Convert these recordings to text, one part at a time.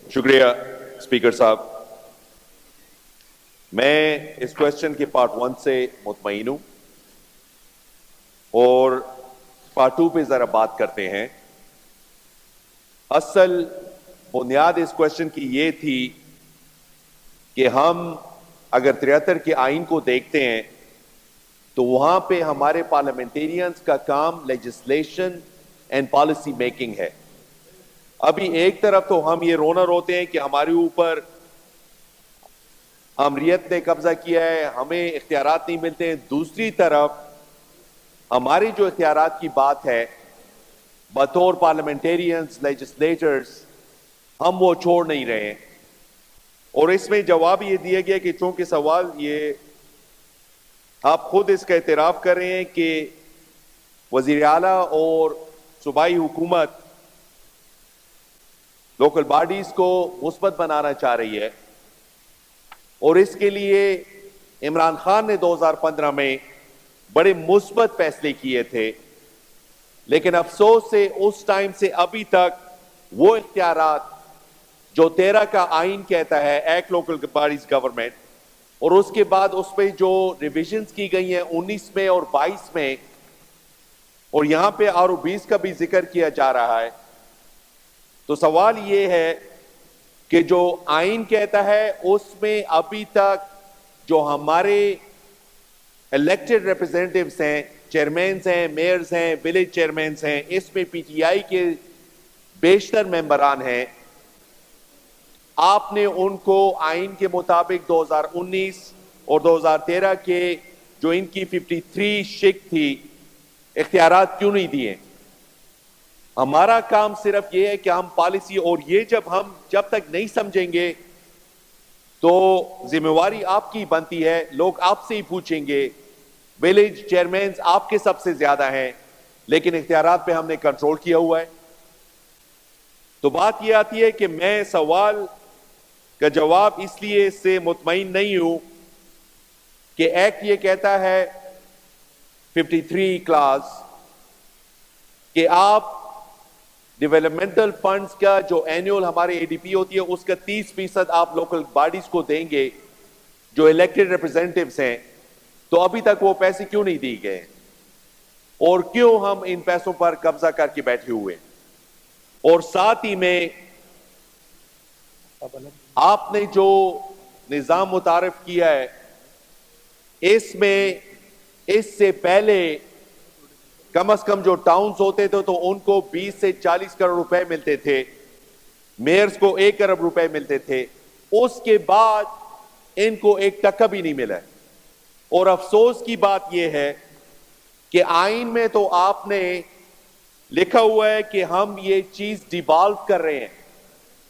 شکریہ اسپیکر صاحب. میں اس کوشچن کے پارٹ 1 سے مطمئن ہوں اور پارٹ 2 پہ ذرا بات کرتے ہیں. اصل بنیاد اس کوشچن کی یہ تھی کہ ہم اگر 73 کے آئین کو دیکھتے ہیں تو وہاں پہ ہمارے پارلیمنٹیرینز کا کام لیجسلیشن اینڈ پالیسی میکنگ ہے. ابھی ایک طرف تو ہم یہ رونا روتے ہیں کہ ہمارے اوپر امریت نے قبضہ کیا ہے, ہمیں اختیارات نہیں ملتے ہیں. دوسری طرف ہماری جو اختیارات کی بات ہے بطور پارلیمنٹیرینز, لیجسلیٹرز, ہم وہ چھوڑ نہیں رہے ہیں. اور اس میں جواب یہ دیا گیا کہ چونکہ سوال یہ آپ خود اس کا اعتراف کر رہے ہیں کہ وزیر اعلیٰ اور صوبائی حکومت لوکل باڈیز کو مثبت بنانا چاہ رہی ہے اور اس کے لیے عمران خان نے 2015 میں بڑے مثبت فیصلے کیے تھے, لیکن افسوس سے اس ٹائم سے ابھی تک وہ اختیارات جو 13 کا آئین کہتا ہے ایکٹ لوکل باڈیز گورنمنٹ, اور اس کے بعد اس پہ جو ریویژنز کی گئی ہیں 19 میں اور 22 میں, اور یہاں پہ RO20 کا بھی ذکر کیا جا رہا ہے. تو سوال یہ ہے کہ جو آئین کہتا ہے اس میں ابھی تک جو ہمارے الیکٹڈ ریپرزینٹیوز ہیں, چیئرمینز ہیں, میئرز ہیں, ولیج چیئرمینز ہیں, اس میں PTI کے بیشتر ممبران ہیں, آپ نے ان کو آئین کے مطابق 2019 اور 2013 کے جو ان کی 53 شک تھی اختیارات کیوں نہیں دیے؟ ہمارا کام صرف یہ ہے کہ ہم پالیسی, اور یہ جب تک نہیں سمجھیں گے تو ذمہ داری آپ کی بنتی ہے. لوگ آپ سے ہی پوچھیں گے, ولیج چیئرمینز آپ کے سب سے زیادہ ہیں لیکن اختیارات پہ ہم نے کنٹرول کیا ہوا ہے. تو بات یہ آتی ہے کہ میں سوال کا جواب اس لیے سے مطمئن نہیں ہوں کہ ایکٹ یہ کہتا ہے 53 کلاس کہ آپ ڈیولپمنٹل فنڈز کا جو اینیول ہمارے ADP ہوتی ہے اس کا 30% آپ لوکل باڈیز کو دیں گے جو الیکٹڈ ریپرزینٹیوز ہیں. تو ابھی تک وہ پیسے کیوں نہیں دیے گئے اور کیوں ہم ان پیسوں پر قبضہ کر کے بیٹھے ہوئے؟ اور ساتھ ہی میں آپ نے جو نظام متعارف کیا ہے اس میں اس سے پہلے کم از کم جو ٹاؤنز ہوتے تھے تو ان کو 20 سے 40 کروڑ روپے ملتے تھے, میئرز کو 1 ارب روپے ملتے تھے. اس کے بعد ان کو 1 ٹکا بھی نہیں ملا. اور افسوس کی بات یہ ہے کہ آئین میں تو آپ نے لکھا ہوا ہے کہ ہم یہ چیز ڈیوالو کر رہے ہیں,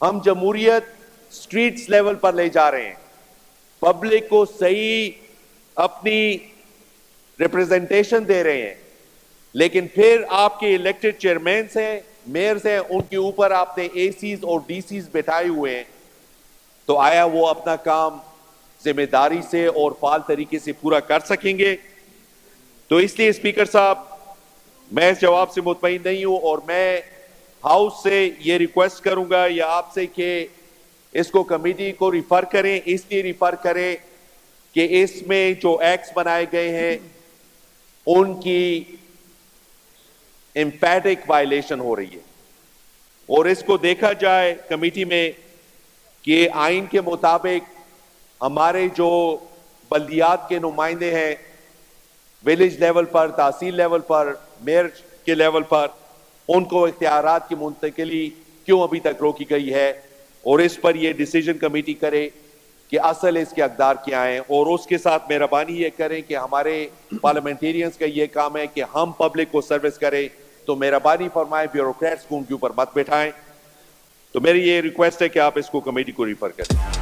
ہم جمہوریت سٹریٹس لیول پر لے جا رہے ہیں, پبلک کو صحیح اپنی ریپرزنٹیشن دے رہے ہیں, لیکن پھر آپ کے الیکٹڈ چیئرمینز ہیں, میئرز ہیں, ان کے اوپر آپ نے ACs اور DCs بٹھائے ہوئے ہیں. تو آیا وہ اپنا کام ذمہ داری سے اور فعال طریقے سے پورا کر سکیں گے؟ تو اس لیے اسپیکر صاحب میں اس جواب سے مطمئن نہیں ہوں, اور میں ہاؤس سے یہ ریکویسٹ کروں گا یا آپ سے کہ اس کو کمیٹی کو ریفر کریں. اس لیے ریفر کریں کہ اس میں جو ایکٹس بنائے گئے ہیں ان کی امپیٹک وائلیشن ہو رہی ہے, اور اس کو دیکھا جائے کمیٹی میں کہ آئین کے مطابق ہمارے جو بلدیات کے نمائندے ہیں ولیج لیول پر, تحصیل لیول پر, میئر کے لیول پر, ان کو اختیارات کی منتقلی کیوں ابھی تک روکی گئی ہے, اور اس پر یہ ڈیسیجن کمیٹی کرے کہ اصل اس کے اقدار کیا ہیں. اور اس کے ساتھ مہربانی یہ کریں کہ ہمارے پارلیمنٹیرینز کا یہ کام ہے کہ ہم پبلک کو سروس کریں, تو مہربانی فرمائیں بیوروکریٹس کو ان کے اوپر مت بٹھائیں. تو میری یہ ریکویسٹ ہے کہ آپ اس کو کمیٹی کو ریفر کریں.